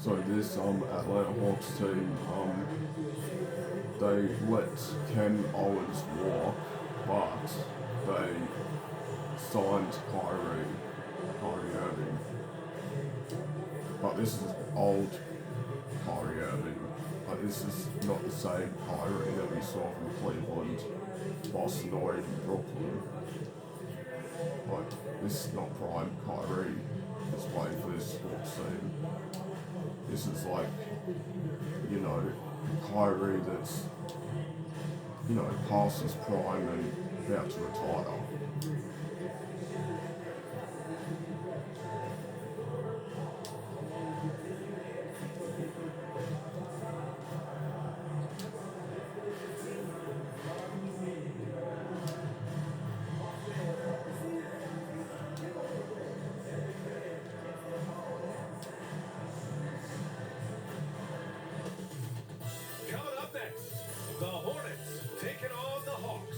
So this Atlanta Hawks team, they let Ken Owens walk, but they signed Kyrie Irving. But this is old Kyrie Irving. Like, this is not the same Kyrie that we saw from Cleveland, Boston, or even Brooklyn. Like, this is not prime Kyrie that's playing for this sports team. This is like, you know, Kyrie that's, you know, past his prime and about to retire. Coming up next, the Hornets taking on the Hawks.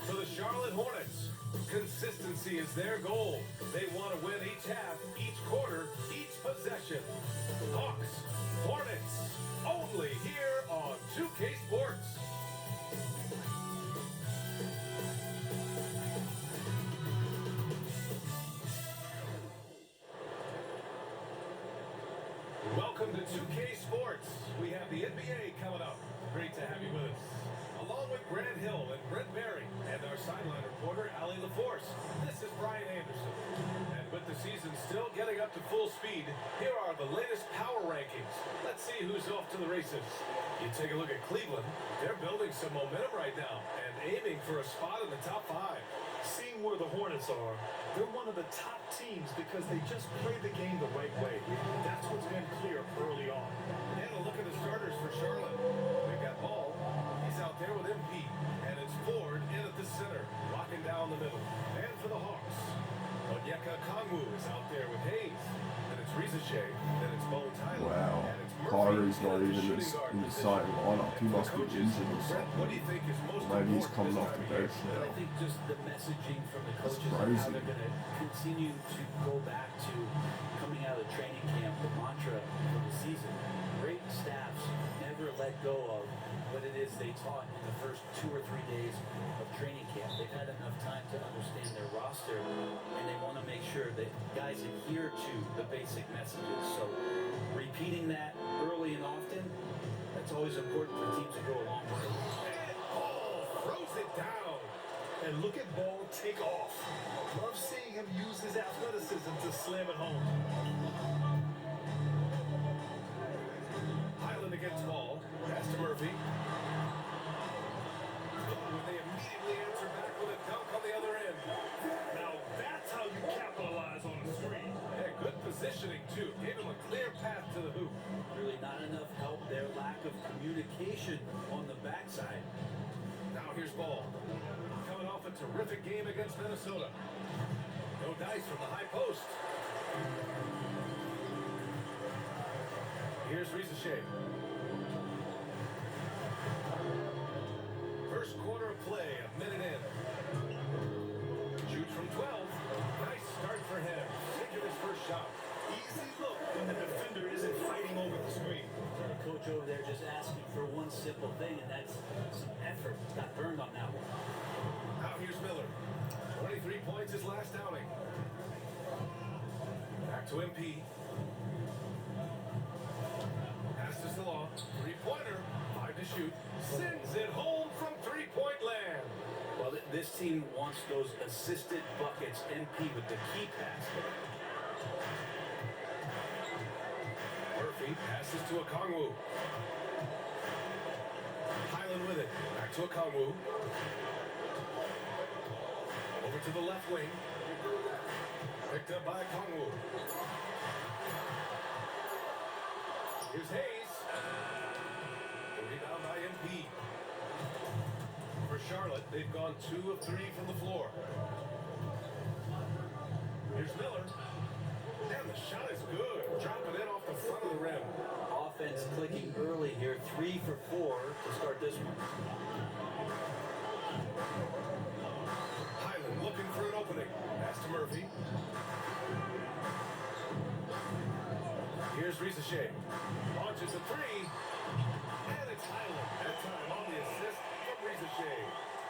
For the Charlotte Hornets, consistency is their goal. They want to win each half, each quarter, each possession. Hawks, Hornets, only here on 2K Sports. Welcome to 2K Sports. We have the NBA coming up. Great to have you with us. Along with Grant Hill and Brent Barry and our sideline reporter, Allie LaForce, this is Brian Anderson. And with the season still getting up to full speed, here are the latest power rankings. Let's see who's off to the races. You take a look at Cleveland. They're building some momentum right now and aiming for a spot in the top 5. Seeing where the Hornets are, they're one of the top teams because they just play the game the right way. That's what's been clear early on. And a look at the starters for Charlotte. We've got Ball. He's out there with MP. And it's Ford in at the center, locking down the middle. And for the Hawks, Onyeka Okongwu is out there with Hayes. And it's Rizachet. Then it's Bo Tyler. Wow. And it's Murphy. Kyrie's not in the even shooting guard in the position. same lineup. He And for must be coaches, injured or Brett, what do you something. think is most Maybe he's important coming this off time the of year? bench But I now. think just the messaging from the That's coaches on how crazy. they're going to continue to go back to coming out of training camp, the mantra for the season. Great staffs never let go of what it is they taught in the first 2 or 3 days of training camp. They've had enough time to understand their roster, and they want to make sure that guys adhere to the basic messages. So repeating that early and often, that's always important for teams to go along with it. And Ball throws it down. And look at Ball take off. Love seeing him use his athleticism to slam it home. Highland against Ball. Pass to Murphy. When they immediately answer back with a dunk on the other end. Now that's how you capitalize on a screen. Yeah, good positioning, too. Gave him a clear path to the hoop. Really not enough help. Their lack of communication on the backside. Now here's Ball. Coming off a terrific game against Minnesota. No dice from the high post. Here's Rizachet. First quarter of play, a minute in. Shoots from 12. Nice start for him. Taking his first shot. Easy look when the defender isn't fighting over the screen. The coach over there just asking for one simple thing, and that's some effort. Got burned on that one. Now here's Miller. 23 points his last outing. Back to MP. Pass to Salon. Three-pointer. 5 to shoot. Sends it home from three-point land. Well, this team wants those assisted buckets. MP with the key pass. Murphy passes to Okongwu. Highland with it. Back to Okongwu. Over to the left wing. Picked up by Okongwu. Here's Hayes. The rebound by MP. For Charlotte, they've gone 2 of 3 from the floor. Here's Miller. And the shot is good. Dropping it off the front of the rim. Offense clicking early here. 3 for 4 to start this one. Highland looking for an opening. Pass to Murphy. Here's Here's Ricochet. Launches a three. And it's Highland that time on the assist from Ricochet.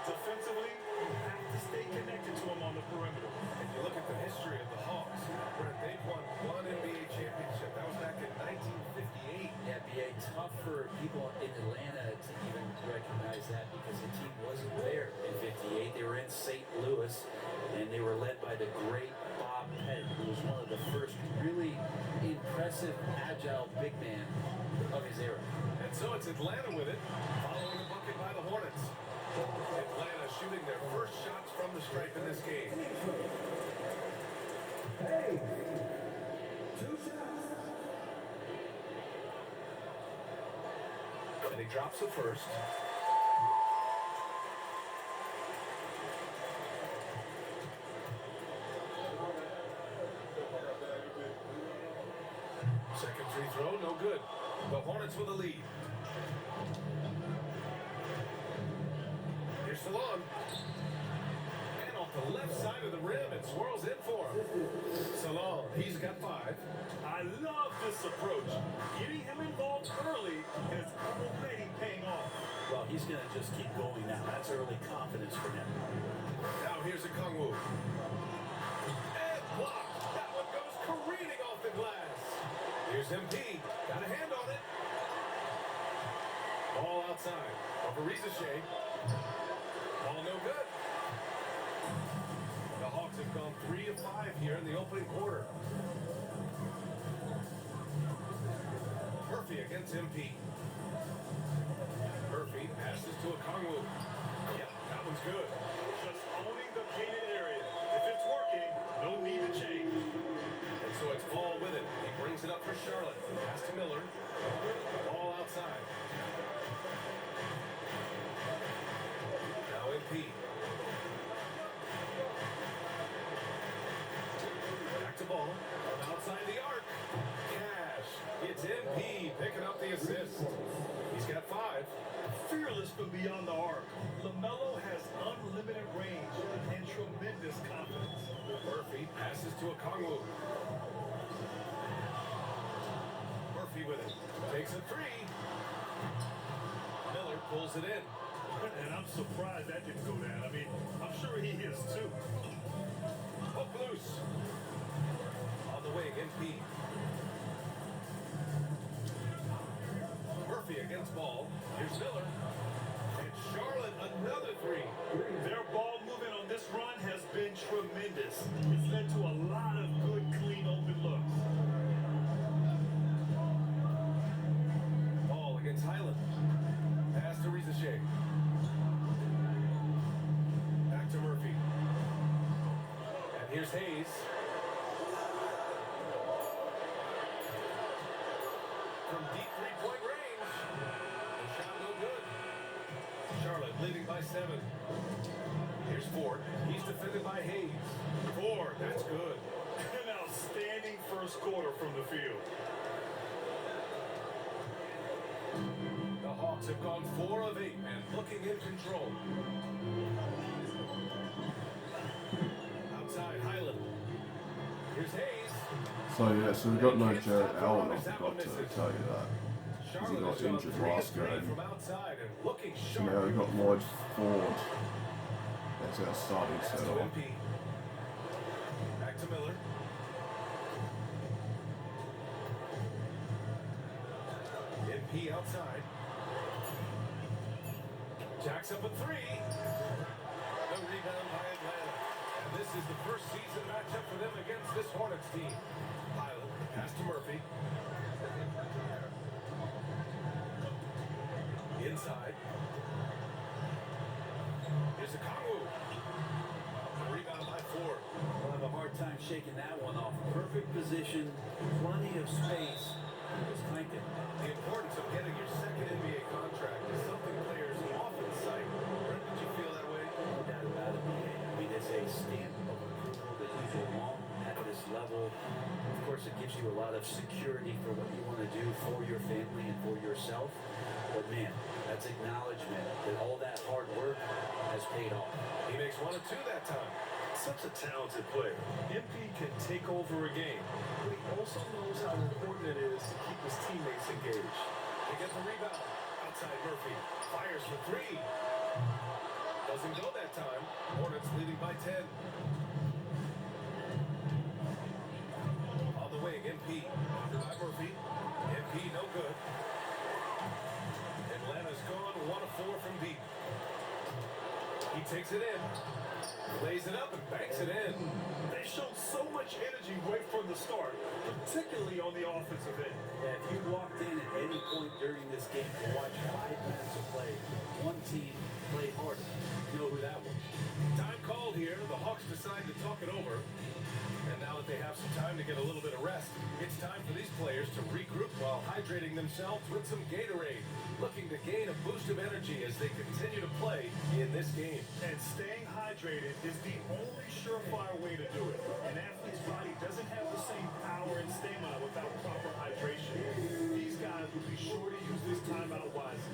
Defensively, you have to stay connected to him on the perimeter. If you look at the history of the Hawks, Brent, they've won one NBA championship. That was back in 1958. Yeah, BA, tough for people in Atlanta to even recognize that because the team wasn't there in 58. They were in St. Louis, and they were led by the great Bob Pettit, who was one of the first really impressive, agile big man of his era. And so it's Atlanta with it, following a bucket by the Hornets. Atlanta shooting their first shots from the stripe in this game. Hey, 2 shots. And he drops the first. Second free throw, no good. The Hornets with a lead. Here's Salon. And off the left side of the rim, it swirls in for him. Salon, he's got 5. I love this approach. Getting him involved early is already paying off. Well, he's going to just keep going now. That's early confidence for him. Now here's a Kongwu. And blocked. That one goes careening off the glass. Here's MP. Got a hand on it. Ball outside. Over Ricochet. Ball no good. The Hawks have gone 3 of 5 here in the opening quarter. Murphy against MP. Murphy passes to a Kongwu. Yep, that one's good. Just owning the painted area. If it's working, no need to change. And so it's Ball with it. He brings it up for Charlotte. Pass to Miller. Ball outside. Now MP. Back to Ball. Outside the arc. Cash. It's MP picking up the assist. He's got 5. Fearless from beyond the arc. LaMelo has unlimited range and tremendous confidence. Murphy passes to a Kongwu. Murphy with it. Takes a 3. Miller pulls it in. And I'm surprised that didn't go down. I mean, I'm sure he is too. Hook loose. On the wing, MP. Murphy against Ball. Here's Miller. And Charlotte, another 3. Their ball movement on this run has been tremendous. It's led to a lot of good, clean, open looks. Ball against Highland. Pass to Ricochet. Back to Murphy. And here's Hayes. From deep 3-point range. The shot no good. Charlotte leading by 7. Here's Ford. He's defended by Hayes. Ford, that's good. An outstanding first quarter from the field. The Hawks have gone 4 of 8 and looking in control. Outside, Highland. Here's Hayes. So yeah, so we got no Jared Allen, I forgot to tell you that. Because he got injured last game. From outside and looking So sharp. now we got Lloyd Ford. That's our starting Pass to setup. MP. Back to Miller. MP outside. Jacks up a 3. No rebound by Atlanta. And this is the first season matchup for them against this Hornets team. Highland, pass to Murphy. Inside. Here's a Kongwu. Rebound by Ford. We'll have a hard time shaking that one off. Perfect position, plenty of space. Just clanked it. The importance of getting your second NBA contract is something players often cite. Brent, did you feel that way? No doubt about it. I mean, it's a stamp of approval that you belong at this level. Of course, it gives you a lot of security for what you want to do for your family and for yourself. But man, that's acknowledgement that all that hard work has paid off. He makes 1 of 2 that time. Such a talented player. MP can take over a game, but he also knows how important it is to keep his teammates engaged. They get the rebound. Outside Murphy. Fires for three. Doesn't go that time. Hornets leading by 10. On the wing, MP. Under by Murphy. MP no good. Atlanta's gone 1 of 4 from deep. He takes it in. Lays it up and banks it in. They showed so much energy right from the start, particularly on the offensive end. Yeah, if you walked in at any point during this game to watch 5 minutes of play, one team played harder. You know who that was. Time called here. The Hawks decide to talk it over. And now that they have some time to get a little bit of rest, it's time for these players to regroup while hydrating themselves with some Gatorade, looking to gain a boost of energy as they continue to play in this game. And staying hydrated is the only surefire way to do it. An athlete's body doesn't have the same power and stamina without proper hydration. These guys would be sure to use this timeout wisely.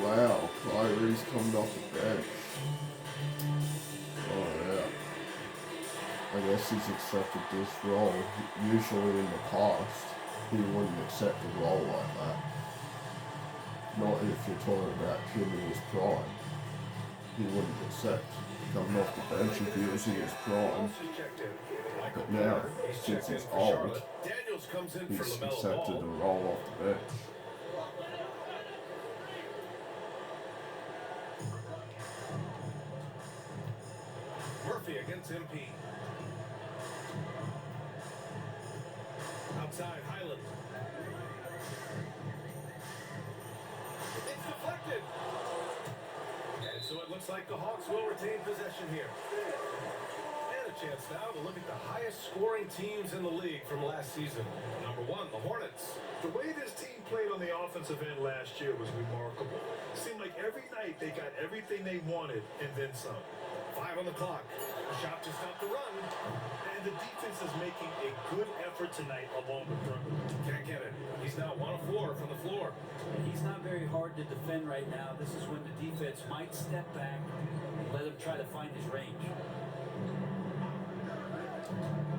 Wow, Kyrie's coming off the bench. Oh yeah. I guess he's accepted this role. Usually in the past, he wouldn't accept a role like that. Not if you're talking about him in his prime. He wouldn't accept coming off the bench if he was in his prime. But now, since he's old, Daniels comes in for he's LaMelo accepted a Ball. role off the bench. Murphy against MP. Outside, Highland. It's deflected. And so it looks like the Hawks will retain possession here. And a chance now to look at the highest scoring teams in the league from last season. Number 1, the Hornets. The way this team played on the offensive end last year was remarkable. Seemed like every night they got everything they wanted and then some. 5 on the clock. A shot to stop the run. And the defense is making a good effort tonight along the perimeter. Can't get it. He's now 1 of 4 from the floor. He's not very hard to defend right now. This is when the defense might step back and let him try to find his range.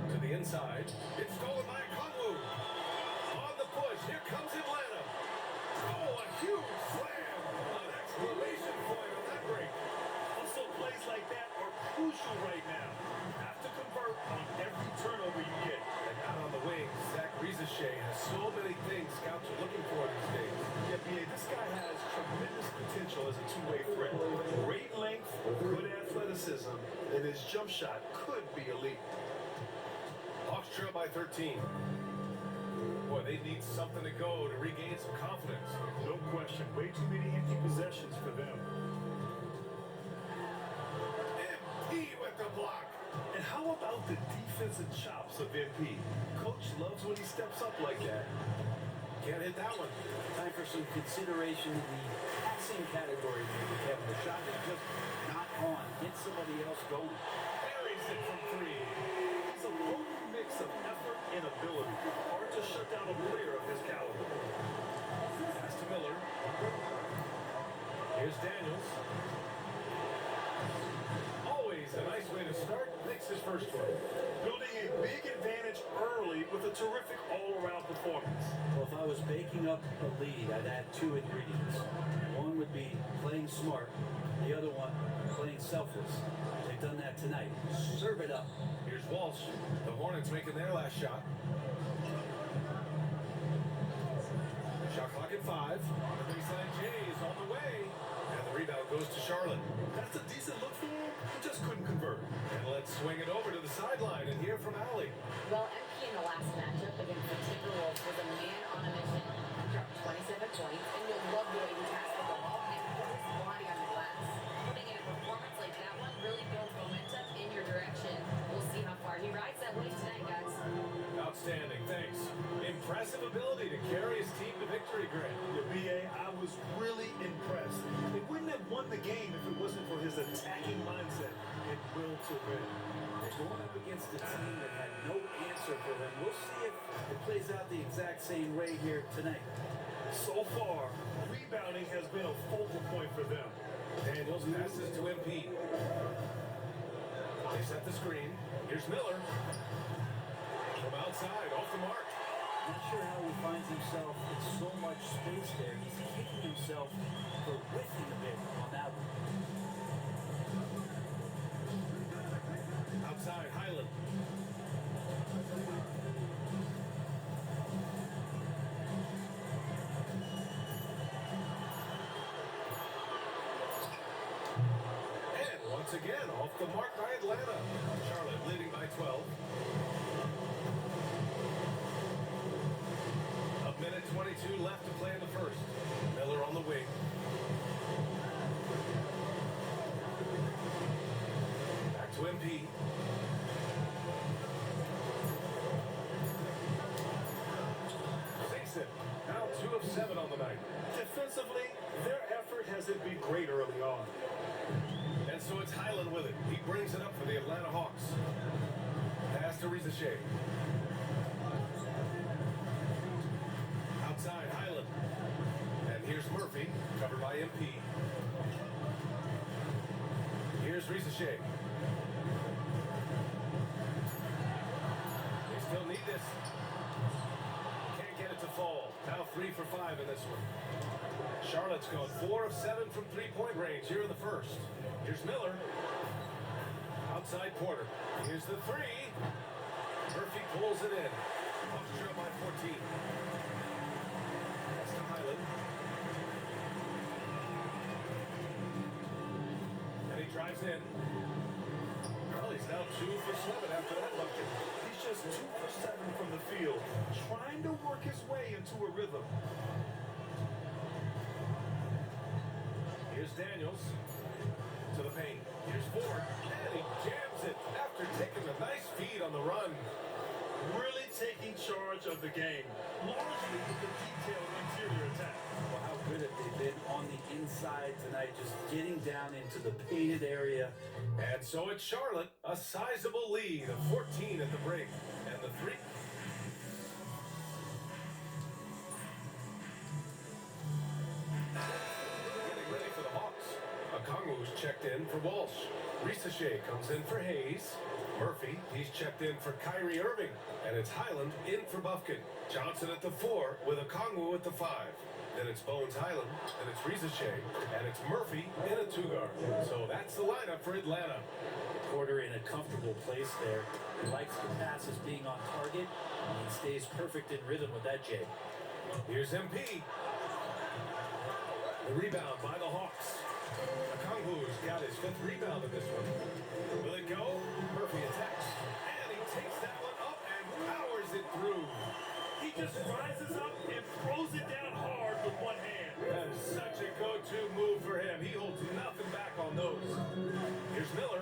To the inside. It's stolen by Kongwu. On the push. Here comes Atlanta. Oh, a huge slam. An exclamation point on that break. Also, plays like that are crucial right now. Have to convert on every turnover you get. And out on the wing, Zach Rizachet has so many things scouts are looking for these days. Yeah, BA, this guy has tremendous potential as a two-way threat. Great length, good athleticism, and his jump shot could be elite. Hawks trail by 13. Boy, they need something to go to regain some confidence. No question. Way too many empty possessions for them. MP with the block. And how about the defensive chops of MP? Coach loves when he steps up like that. Can't hit that one. Time for some consideration in the passing category, maybe, Kevin. The shot is just not on. Get somebody else going. Buries it from 3. It's a potent mix of effort and ability. Hard to shut down a player of his caliber. Pass to Miller. Here's Daniels. Always a nice way to start. Makes his first one. Building a big advantage early with a terrific all-around performance. Well, if I was baking up a lead, I'd add 2 ingredients. One would be playing smart. The other one, playing selfless. They've done that tonight. Serve it up. Here's Walsh. The Hornets making their last shot. Shot clock at 5. The baseline Jay is on the way. And the rebound goes to Charlotte. That's a decent look for him. He just couldn't convert. swing it over to the sideline and hear from Allie. Well, MP in the last matchup against the Timberwolves was a man on a mission. He dropped 27 points, and you'll love the way he passed the ball and put his body on the glass. Putting in a performance like that one really builds momentum in your direction. We'll see how far he rides that wave tonight, guys. Outstanding, thanks. Impressive ability to carry his team to victory, Grant. Yeah, BA, I was really impressed. They wouldn't have won the game if it wasn't for his attacking mindset and will to win. They're going up against a team that had no answer for them. We'll see if it plays out the exact same way here tonight. So far, rebounding has been a focal point for them. Daniels passes to MP. They set the screen. Here's Miller. From outside, off the mark. Not sure how he finds himself in so much space there. He's kicking himself for whiffing a bit on that one. Outside, Highland. And once again, off the mark by Atlanta. Charlotte leading by 12. A minute 22 left to play in the first. Miller on the wing. Back to MP. Sinks it. Now 2 of 7 on the night. Defensively, their effort hasn't been great early on. And so it's Highland with it. He brings it up for the Atlanta Hawks. Pass to Rizachet. Outside, Highland. And here's Murphy, covered by MP. Here's Rizachet. They still need this. Can't get it to fall. Now 3 for 5 in this one. Charlotte's gone 4 of 7 from three-point range here in the first. Here's Miller. Outside Porter. Here's the 3. Murphy pulls it in. Hawks trail by 14. That's to Highland. And he drives in. Well, he's now 2 for 7 after that bucket. He's just 2 for 7 from the field, trying to work his way into a rhythm. Here's Daniels to the paint. Here's Ford, and he jams it after taking a nice feed on the run. Really taking charge of the game, largely with the detailed interior attack. Well, how good have they been on the inside tonight, just getting down into the painted area. And so it's Charlotte, a sizable lead of 14 at the break. And the 3. Getting ready for the Hawks. Okongwu's checked in for Walsh. Rizachet comes in for Hayes. Murphy, he's checked in for Kyrie Irving. And it's Highland in for Bufkin. Johnson at the 4 with Okongwu at the 5. Then it's Bones Highland, and it's Rizachet, and it's Murphy in a 2-guard. So that's the lineup for Atlanta. Porter in a comfortable place there. He likes the passes being on target, and he stays perfect in rhythm with that, Jay. Here's MP. The rebound by the Hawks. Okongwu's got his 5th rebound in this one. Will it go? Murphy attacks, and he takes that one up and powers it through. He just rises up and throws it down hard with one hand. That is such a go-to move for him. He holds nothing back on those. Here's Miller.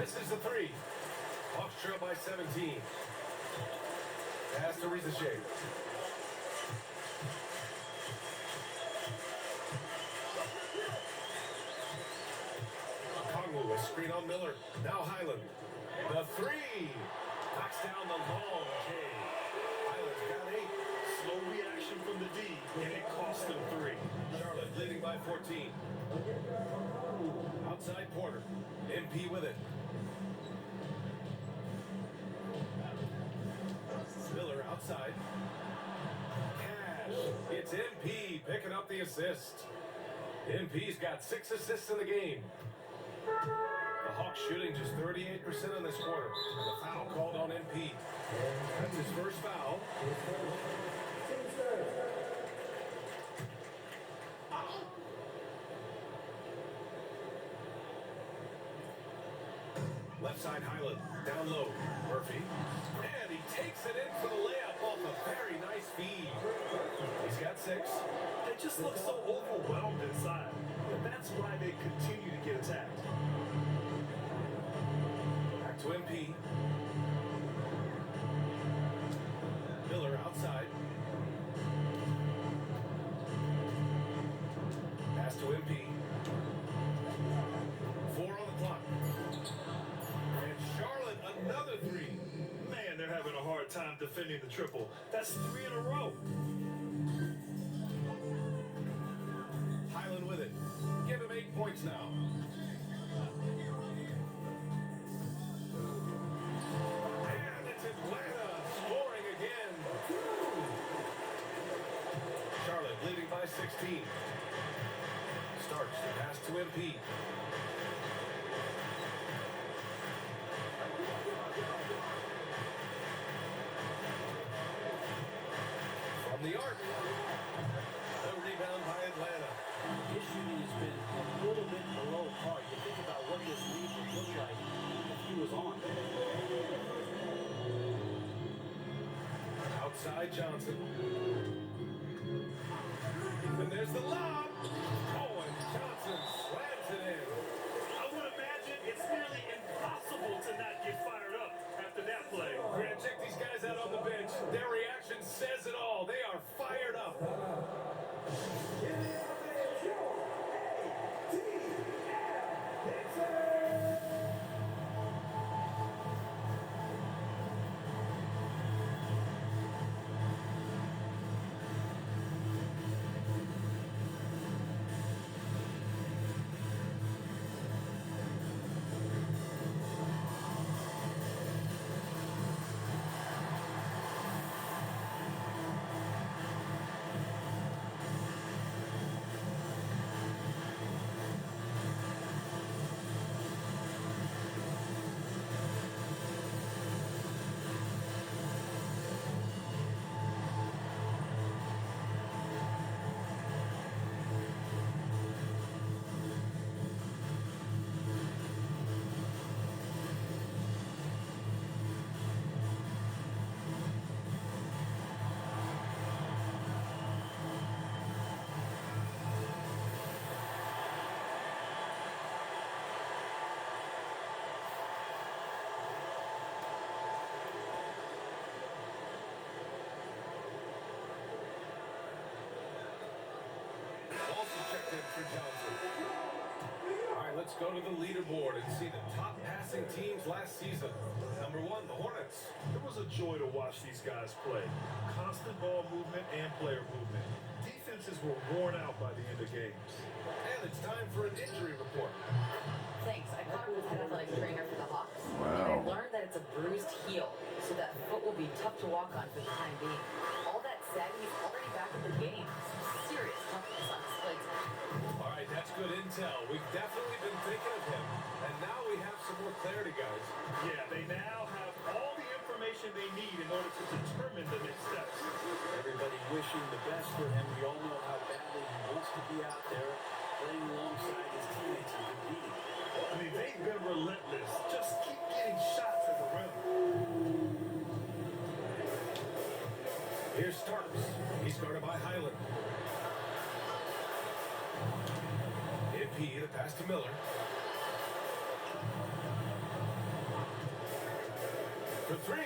Misses the 3. Hawks trail by 17. Pass to Rizachet. Okongwu, a screen on Miller. Now Highland. The 3. Knocks down the long K. Highland's got 8. Slow reaction from the D, and it cost them 3. Charlotte leading by 14. Outside Porter. MP with it. Miller outside. Cash. It's MP picking up the assist. MP's got 6 assists in the game. The Hawks shooting just 38% in this quarter. And the foul called on MP. That's his first foul. Left side Highland. Down low. Murphy. And he takes it in for the layup off a very nice feed. He's got 6. They just look so overwhelmed inside. And that's why they continue to get attacked. Back to MP. Miller outside. Pass to MP. 4 on the clock. And Charlotte, another 3. Man, they're having a hard time defending the triple. That's 3 in a row. Highland with it. Give him 8 points now. And it's Atlanta scoring again. Charlotte leading by 16. Starks the pass to MP. From the arc. The rebound by Atlanta. His shooting has been a little bit below par. You think about what this lead would look like if he was on. Outside Johnson. And there's the lob. Oh, and Johnson slams it in. I would imagine it's nearly impossible to not get fired up after that play. We're going to check these guys out on the bench. Their reaction says it all. They are fired up. Also checked in for Johnson. All right, let's go to the leaderboard and see the top passing teams last season. Number 1, the Hornets. It was a joy to watch these guys play. Constant ball movement and player movement. Defenses were worn out by the end of games. And it's time for an injury report. Thanks. I caught up with head athletic trainer for the Hawks. Wow. And I've learned that it's a bruised heel, so that foot will be tough to walk on for the time being. All that said, he's already back in the game. Some serious toughness on display tonight. All right, that's good intel. We've definitely been thinking of him. And now we have some more clarity, guys. Yeah, they now have all the information they need in order to determine the next steps. Everybody wishing the best for him. We all know how badly he wants to be out there playing alongside his teammates and competing. I mean, they've been relentless. Just keep getting shots at the rim. Here's Starks. He's guarded by Highland. MP, the pass to Miller. For 3.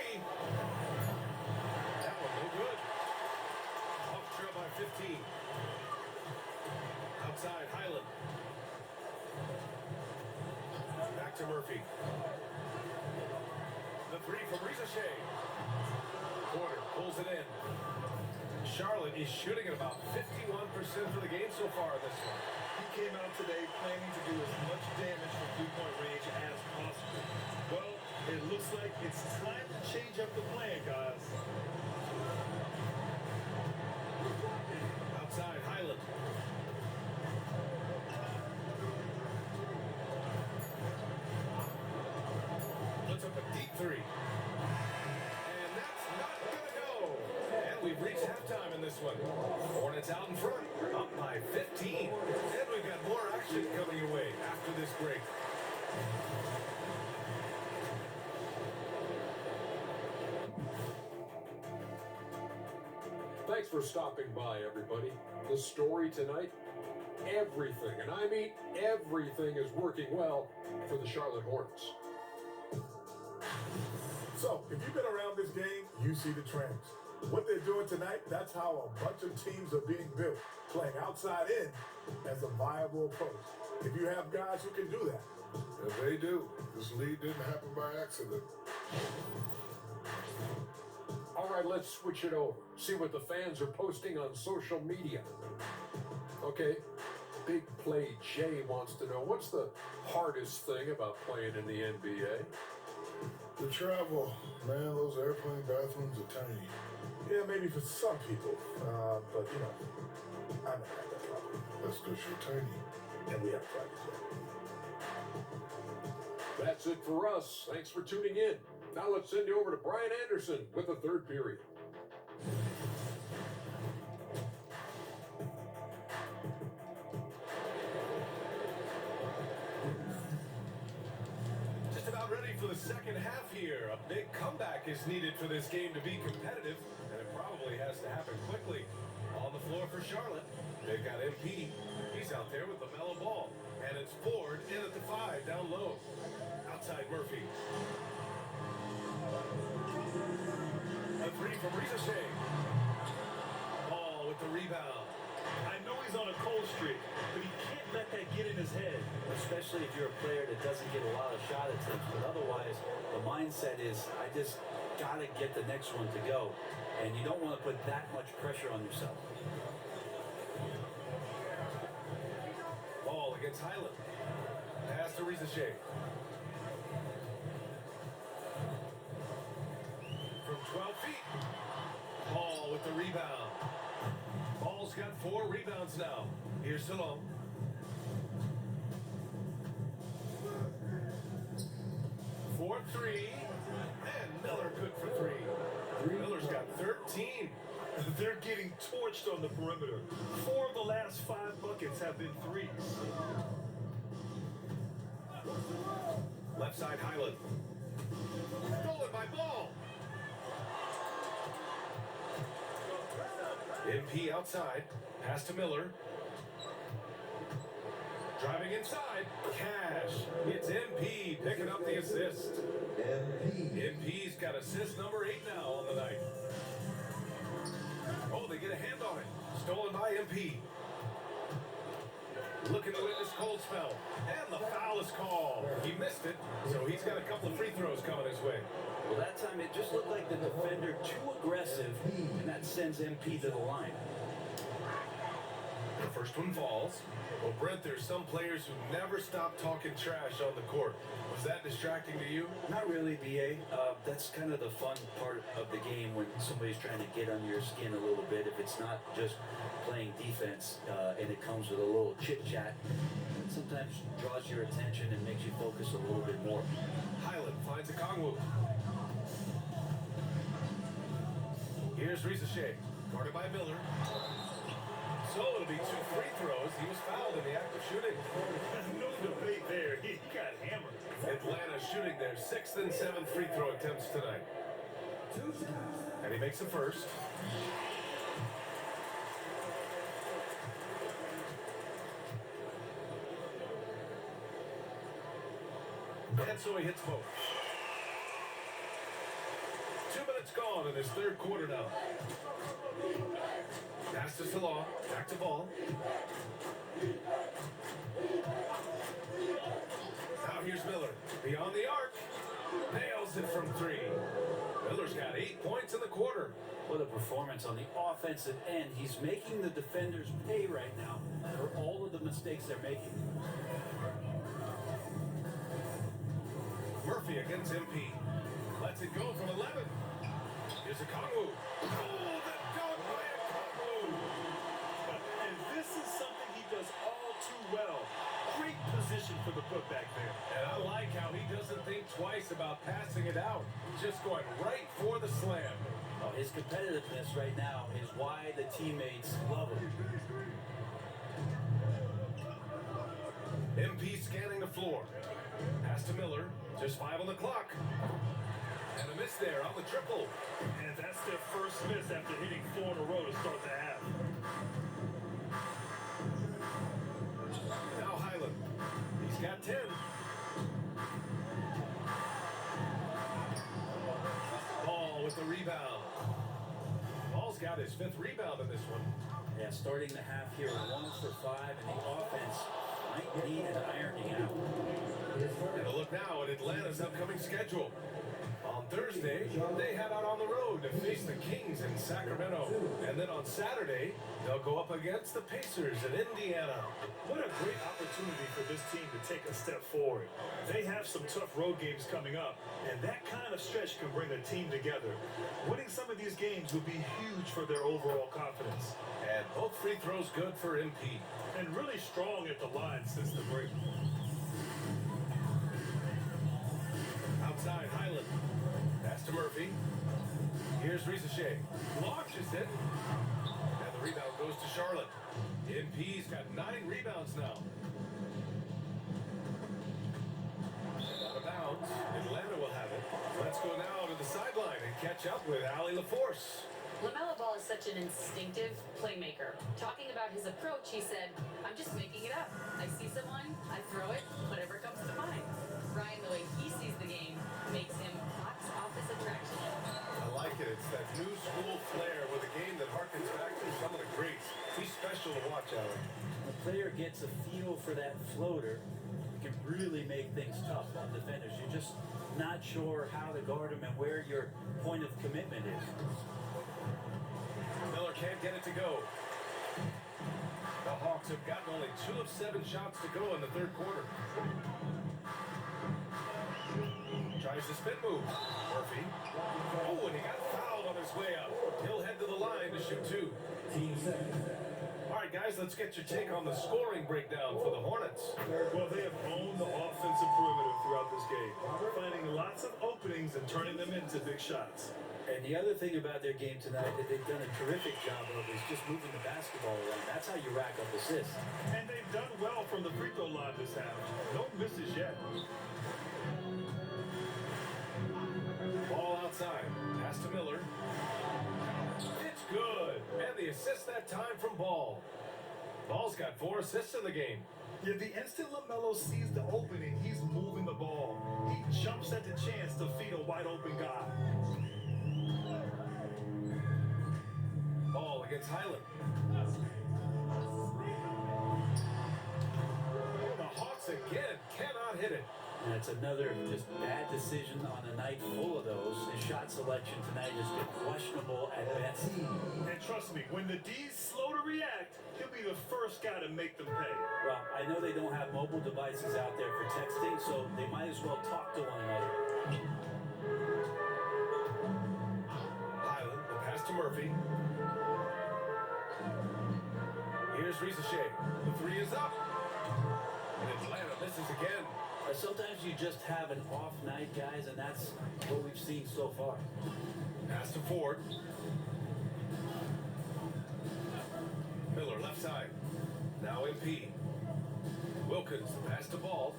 That one no good. Hawks trail by 15. Outside, Highland. Back to Murphy. The 3 from Ricochet. Porter pulls it in. Charlotte is shooting at about 51% for the game so far in this one. He came out today planning to do as much damage from three-point range as possible. Well, it looks like it's time to change up the plan, guys. Outside, Highland. Puts up a deep 3. And that's not gonna go. And we've reached halftime in this one. Hornets out in front, up by 15. And we've got more action coming your way after this break. for stopping by, everybody. The story tonight, everything, and I mean everything, is working well for the Charlotte Hornets. So, if you've been around this game, you see the trends. What they're doing tonight, that's how a bunch of teams are being built, playing outside in as a viable approach. If you have guys who can do that. Yes, they do. This lead didn't happen by accident. All right, let's switch it over. See what the fans are posting on social media. Okay, Big Play Jay wants to know, what's the hardest thing about playing in the NBA? The travel, man, those airplane bathrooms are tiny. Yeah, maybe for some people, but you know, I never had that problem. That's because you're tiny. And we have practice yet. That's it for us. Thanks for tuning in. Now let's send you over to Brian Anderson with the third period. Just about ready for the second half here. A big comeback is needed for this game to be competitive, and it probably has to happen quickly. On the floor for Charlotte, they've got MP. He's out there with the mellow ball, and it's Ford in at the 5, down low. Outside Murphy. A 3 from Ricochet. Ball with the rebound. I know he's on a cold streak, but he can't let that get in his head. Especially if you're a player that doesn't get a lot of shot attempts. But otherwise, the mindset is, I just got to get the next one to go. And you don't want to put that much pressure on yourself. Ball against Highland. Pass to Ricochet. From 12 feet. Ball with the rebound. Ball's got 4 rebounds now. Here's Salome. For 3. And Miller good for 3. Miller's got 13. They're getting torched on the perimeter. 4 of the last 5 buckets have been threes. Left side Highland. Stolen by Ball. MP outside. Pass to Miller. Driving inside. Cash. It's MP picking up the assist. MP's got assist number 8 now on the night. Oh, they get a hand on it. Stolen by MP. Looking to win this cold spell. And the foul is called. He missed it, so he's got a couple of free throws coming his way. Well, that time it just looked like the defender too aggressive, and that sends MP to the line. The first one falls. Well, Brent, there's some players who never stop talking trash on the court. Was that distracting to you? Not really, BA. That's kind of the fun part of the game when somebody's trying to get under your skin a little bit. If it's not just playing defense and it comes with a little chit-chat, it sometimes draws your attention and makes you focus a little bit more. Highland finds a Kongwu. Here's Ricochet, guarded by Miller. So it'll be 2 free throws. He was fouled in the act of shooting. No debate there. He got hammered. Atlanta shooting their 6th and 7th free throw attempts tonight. And he makes the first. And so he hits both. 2 minutes gone in this third quarter now. Pass to Salome, back to Ball. Now here's Miller, beyond the arc. Nails it from 3. Miller's got 8 points in the quarter. What a performance on the offensive end. He's making the defenders pay right now for all of the mistakes they're making. Murphy against MP. Lets it go from 11. Here's a Kongwu. Oh, the dunk by a Kongwu. And this is something he does all too well. Great position for the putback there. And I like how he doesn't think twice about passing it out. He's just going right for the slam. Oh, his competitiveness right now is why the teammates love him. MP scanning the floor. Pass to Miller. Just 5 on the clock. And a miss there on the triple. And that's their first miss after hitting 4 in a row to start the half. Now Highland. He's got 10. Ball with the rebound. Ball's got his 5th rebound in this one. Yeah, starting the half here 1 for 5, and the offense might need an ironing out. And a look now at Atlanta's upcoming schedule. On Thursday, they head out on the road to face the Kings in Sacramento. And then on Saturday, they'll go up against the Pacers in Indiana. What a great opportunity for this team to take a step forward. They have some tough road games coming up, and that kind of stretch can bring a team together. Winning some of these games would be huge for their overall confidence. And both free throws good for MP. And really strong at the line since the break. Outside, Highland. Pass to Murphy. Here's Rizachet. Launches it. And the rebound goes to Charlotte. MP's got 9 rebounds now. And out of bounds. Atlanta will have it. Let's go now to the sideline and catch up with Allie LaForce. LaMelo Ball is such an instinctive playmaker. Talking about his approach, he said, "I'm just making it up. I see someone, I throw it, whatever comes to mind." Ryan, the way he sees the game, makes him box office attraction. I like it. It's that new school flair with a game that harkens back to some of the greats. He's special to watch, Allie. When a player gets a feel for that floater, it can really make things tough on defenders. You're just not sure how to guard him and where your point of commitment is. Miller can't get it to go. The Hawks have gotten only 2 of 7 shots to go in the 3rd quarter. Tries the spin move. Murphy. Oh, and he got fouled on his way up. He'll head to the line to shoot 2. All right, guys, let's get your take on the scoring breakdown for the Hornets. Well, they have owned the offensive perimeter throughout this game, finding lots of openings and turning them into big shots. And the other thing about their game tonight that they've done a terrific job of is just moving the basketball around. That's how you rack up assists. And they've done well from the free throw line this half. No misses yet. Ball outside. Pass to Miller. It's good. And the assist that time from Ball. Ball's got 4 assists in the game. Yeah, the instant LaMelo sees the opening, he's moving the ball. He jumps at the chance to feed a wide open guy. Ball against Highland. The Hawks again cannot hit it. And it's another just bad decision on a night full of those. His shot selection tonight has been questionable at best. And trust me, when the D's slow to react, he'll be the first guy to make them pay. Well, I know they don't have mobile devices out there for texting, so they might as well talk to one another. Highland, the pass to Murphy. Here's Rizachet. The 3 is up. And Atlanta misses again. Sometimes you just have an off night, guys, and that's what we've seen so far. Pass to Ford. Miller left side. Now MP. Wilkins, the pass to Ball.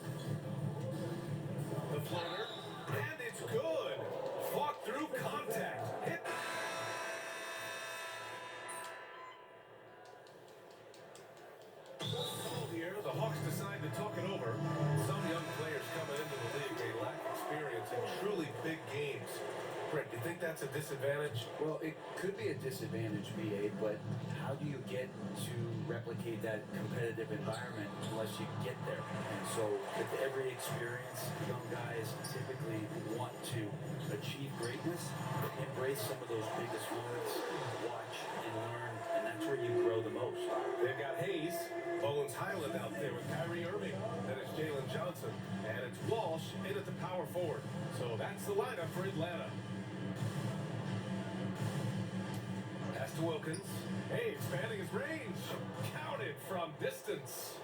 The floater. And it's good. Fought through contact. Hit. Here, the Hawks decide to talk it over. Some young players coming into the league, they lack experience in truly big games. Brett, do you think that's a disadvantage? Well, it could be a disadvantage, V8, but how do you get to replicate that competitive environment unless you get there? And so with every experience, young guys typically want to achieve greatness, embrace some of those biggest moments, watch and learn, and that's where you grow the most. They've got Hayes, Bones Highland out there with Kyrie Irving. Then it's Jalen Johnson, and it's Walsh in at the power forward. So that's the lineup for Atlanta. Pass to Wilkins. Hey, expanding his range. Counted from distance.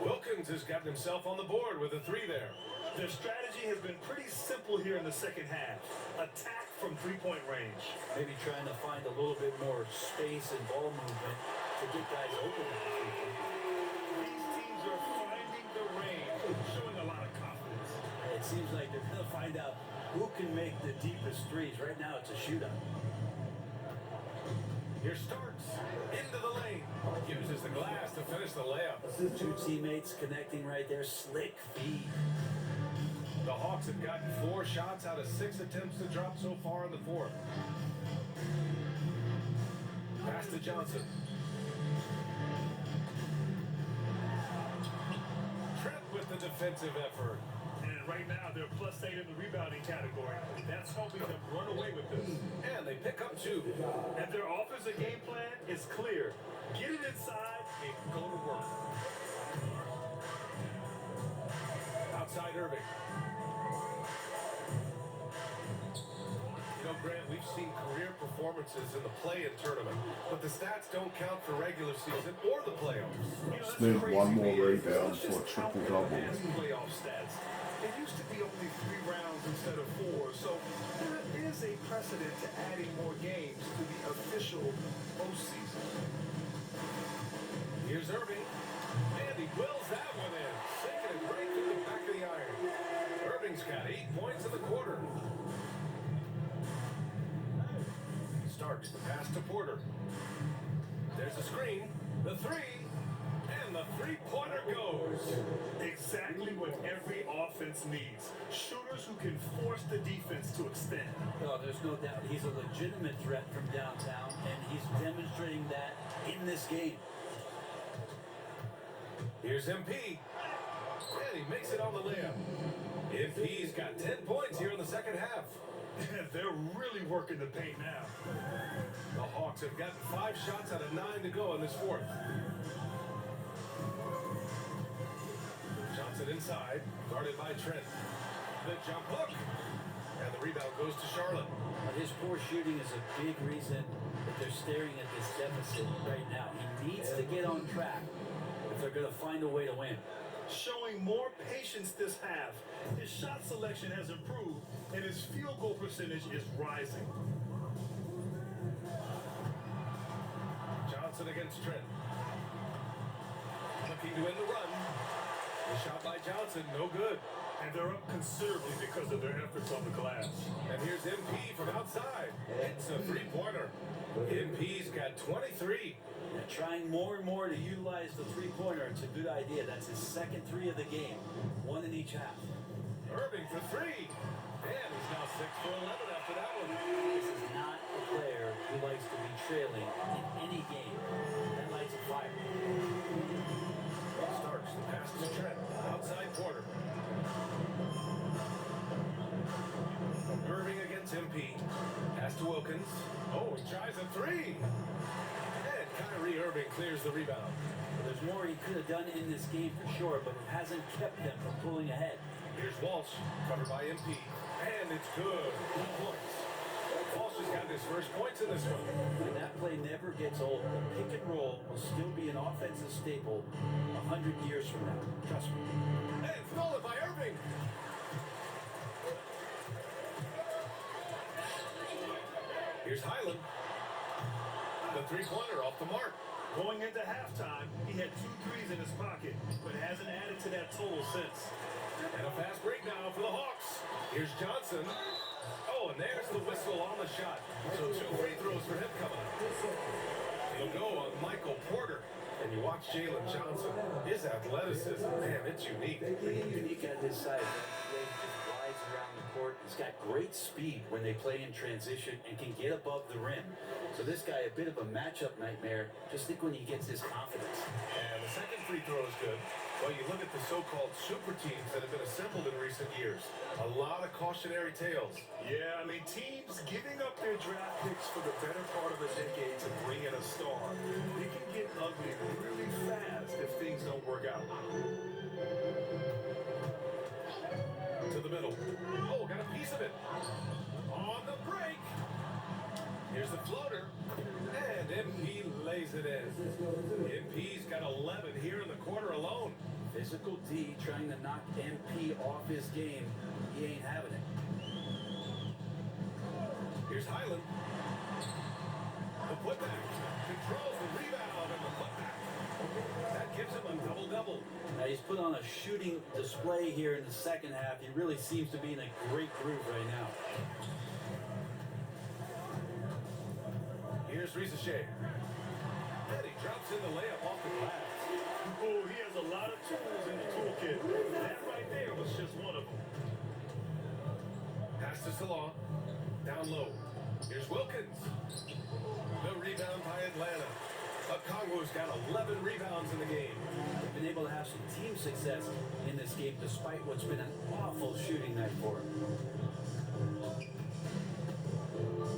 Wilkins has gotten himself on the board with a 3 there. Their strategy has been pretty simple here in the second half. Attack from three-point range. Maybe trying to find a little bit more space and ball movement to get guys open. These teams are finding the range, showing a lot of confidence. It's It seems like they're going to find out who can make the deepest threes. Right now, it's a shootout. Here Starks into the lane. Uses the glass to finish the layup. Two teammates connecting right there. Slick feed. The Hawks have gotten 4 shots out of 6 attempts to drop so far in the fourth. Pass to Johnson. Trent with the defensive effort. And right now, they're +8 in the rebounding category. That's helping them run away with this. And they pick up 2. And their offensive game plan is clear. Get it inside and go to work. Outside Irving. You know, Grant, we've seen career performances in the play-in tournament, but the stats don't count for regular season or the playoffs. You know, that's Need crazy one more to me. rebound Let's for a just count triple-double. them as playoff stats. It used to be only 3 rounds instead of 4, so there is a precedent to adding more games to the official postseason. Here's Irving, and he wills that one in. Sinking it right through the back of the iron. Irving's got 8 points in the quarter. Starks the pass to Porter. There's a screen, the 3, and the 3-pointer goes. Exactly what every offense needs. Shooters who can force the defense to extend. Oh, there's no doubt. He's a legitimate threat from downtown, and he's demonstrating that in this game. Here's MP, and he makes it on the layup. MP's got 10 points here in the second half. They're really working the paint now. The Hawks have gotten 5 shots out of 9 to go in this fourth. Johnson inside, guarded by Trent. The jump hook, and the rebound goes to Charlotte. His poor shooting is a big reason that they're staring at this deficit right now. He needs to get on track if they're going to find a way to win. Showing more patience this half. His shot selection has improved, and his field goal percentage is rising. Johnson against Trent. Looking to win the run. The shot by Johnson, no good. And they're up considerably because of their efforts on the glass. And here's MP from outside. It's a 3-pointer. MP's got 23. And trying more and more to utilize the 3-pointer. It's a good idea. That's his second 3 of the game. 1 in each half. Irving for 3. And he's now 6 for 11 after that one. This is not a player who likes to be trailing in any game. That lights a fire. Starks the pass to Trent. Outside Porter. Irving against MP. Pass to Wilkins. Oh, he tries a 3. And Kyrie Irving clears the rebound. There's more he could have done in this game for sure, but it hasn't kept them from pulling ahead. Here's Walsh, covered by MP. And it's good. 2 points. Walsh has got his first points in this one. And that play never gets old. The pick and roll will still be an offensive staple 100 years from now. Trust me. And stolen by Irving. Here's Highland. The 3-pointer off the mark. Going into halftime, he had 2 threes in his pocket, but hasn't added to that total since. And a fast break now for the Hawks. Here's Johnson. Oh, and there's the whistle on the shot. So 2 free throws for him coming up. He'll go on Michael Porter. And you watch Jalen Johnson. His athleticism, man, it's unique. Unique at his size. He just glides around the court. He's got great speed when they play in transition and can get above the rim. So this guy, a bit of a matchup nightmare. Just think when he gets his confidence. And the second free throw is good. Well, you look at the so-called super teams that have been assembled in recent years. A lot of cautionary tales. Yeah, I mean, teams giving up their draft picks for the better part of a decade to bring in a star. It can get ugly really fast if things don't work out. To the middle. Oh, got a piece of it. On the break. Here's the floater. And MP lays it in. MP's got 11 here in the quarter alone. Physical D trying to knock MP off his game. He ain't having it. Here's Highland. The putback. Controls the rebound and the putback. That gives him a double-double. Now he's put on a shooting display here in the second half. He really seems to be in a great groove right now. Here's Riza-Shea. And he drops in the layup off the glass. Oh, he has a lot of tools in the toolkit. That right there was just one of them. Pass to Salah. Down low. Here's Wilkins. The rebound by Atlanta. Okongwu's got 11 rebounds in the game. They've been able to have some team success in this game despite what's been an awful shooting night for him.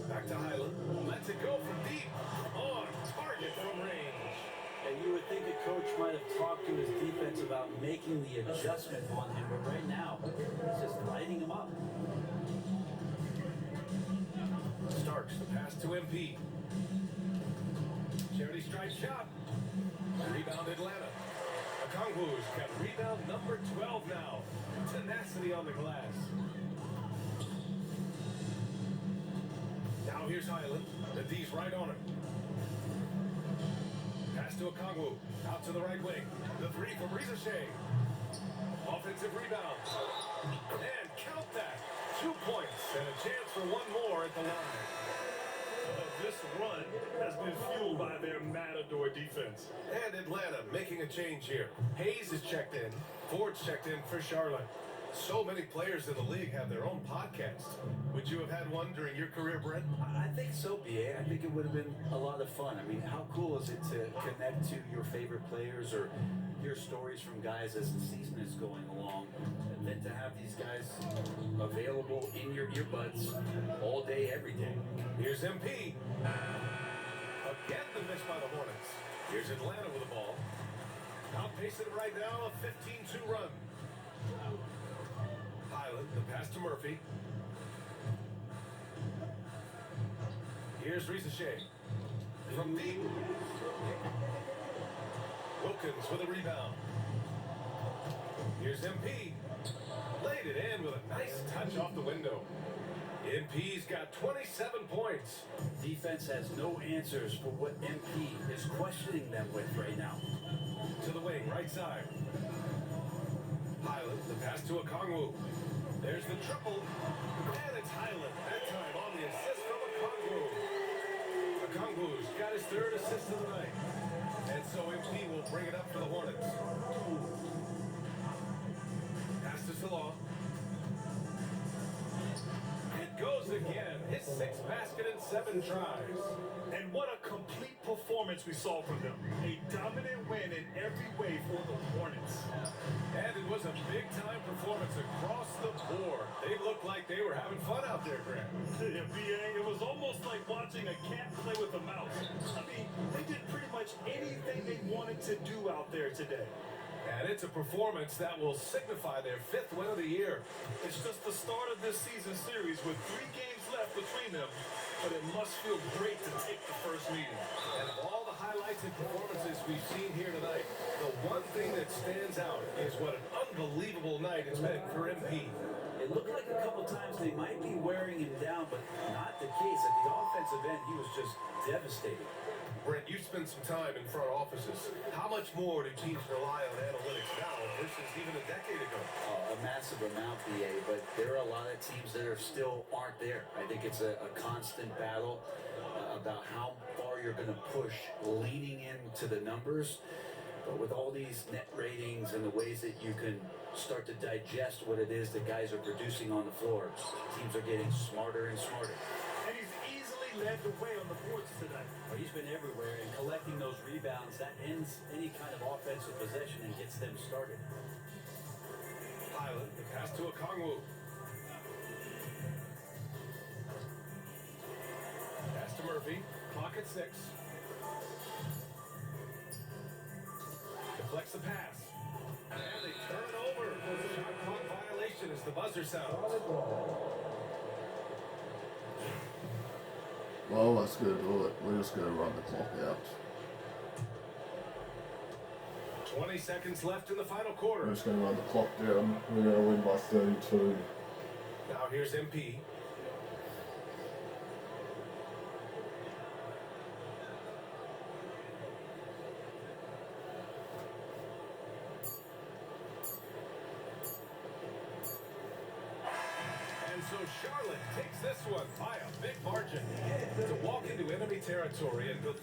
Back to Highland. Lets it go from deep. On target from range. And you would think a coach might have talked to his defense about making the adjustment on him, but right now, he's just lighting him up. Starks, the pass to MP. Charity stripe shot. Rebound Atlanta. Okongwu's got rebound number 12 now. Tenacity on the glass. Now here's Highland. The D's right on him. Pass to Okongwu. Out to the right wing. The three from Riza-Shea. Offensive rebound. And count that. 2 points and a chance for one more at the line. This run has been fueled by their matador defense. And Atlanta making a change here. Hayes is checked in. Ford's checked in for Charlotte. So many players in the league have their own podcast. Would you have had one during your career, Brent? I think so, BA. I think it would have been a lot of fun. I mean, how cool is it to connect to your favorite players or hear stories from guys as the season is going along, and then to have these guys available in your earbuds all day, every day. Here's MP. Again the miss by the Hornets. Here's Atlanta with the ball. Outpacing it right now, a 15-2 run. Highland, the pass to Murphy. Here's Riza-Shea. From deep. Wilkins with a rebound. Here's MP. Laid it in with a nice touch off the window. MP's got 27 points. Defense has no answers for what MP is questioning them with right now. To the wing, right side. Highland, the pass to Okongwu. There's the triple. And it's Highland. That time on the assist from Okongwu. Okongwu's got his third assist of the night. And so MP will bring it up for the Hornets. Pass to Salah. It goes again. His 6th basket in 7 tries. And what a complete performance we saw from them. A dominant win in every way for the Hornets. And it was a big-time performance across the board. They looked like they were having fun out there, Grant. Yeah, BA, it was almost like watching a cat play with a mouse. I mean, they did pretty much anything they wanted to do out there today. And it's a performance that will signify their 5th win of the year. It's just the start of this season series with 3 games left between them, but it must feel great to take the first meeting. And of all the highlights and performances we've seen here tonight, the one thing that stands out is what an unbelievable night it's been for MP. It looked like a couple times they might be wearing him down, but not the case. At the offensive end, he was just devastating. Brent, you spent some time in front offices. How much more do teams rely on analytics now versus even a decade ago? A massive amount, BA, but there are a lot of teams that are still aren't there. I think it's a constant battle about how far you're going to push leaning into the numbers. But with all these net ratings and the ways that you can start to digest what it is that guys are producing on the floor, teams are getting smarter and smarter. And he's easily led the way on the boards tonight. Well, he's been everywhere, and collecting those rebounds, that ends any kind of offensive possession and gets them started. Highland, the pass to Okongwu. Pass to Murphy. Clock at 6. Deflects the pass. And they turn it over. Shot clock violation as the buzzer sounds. Well, that's going to do it. We're just going to run the clock out. 20 seconds left in the final quarter. We're just going to run the clock down. We're going to win by 32. Now here's MP. so Charlotte takes this one by a big margin. To walk into enemy territory and go...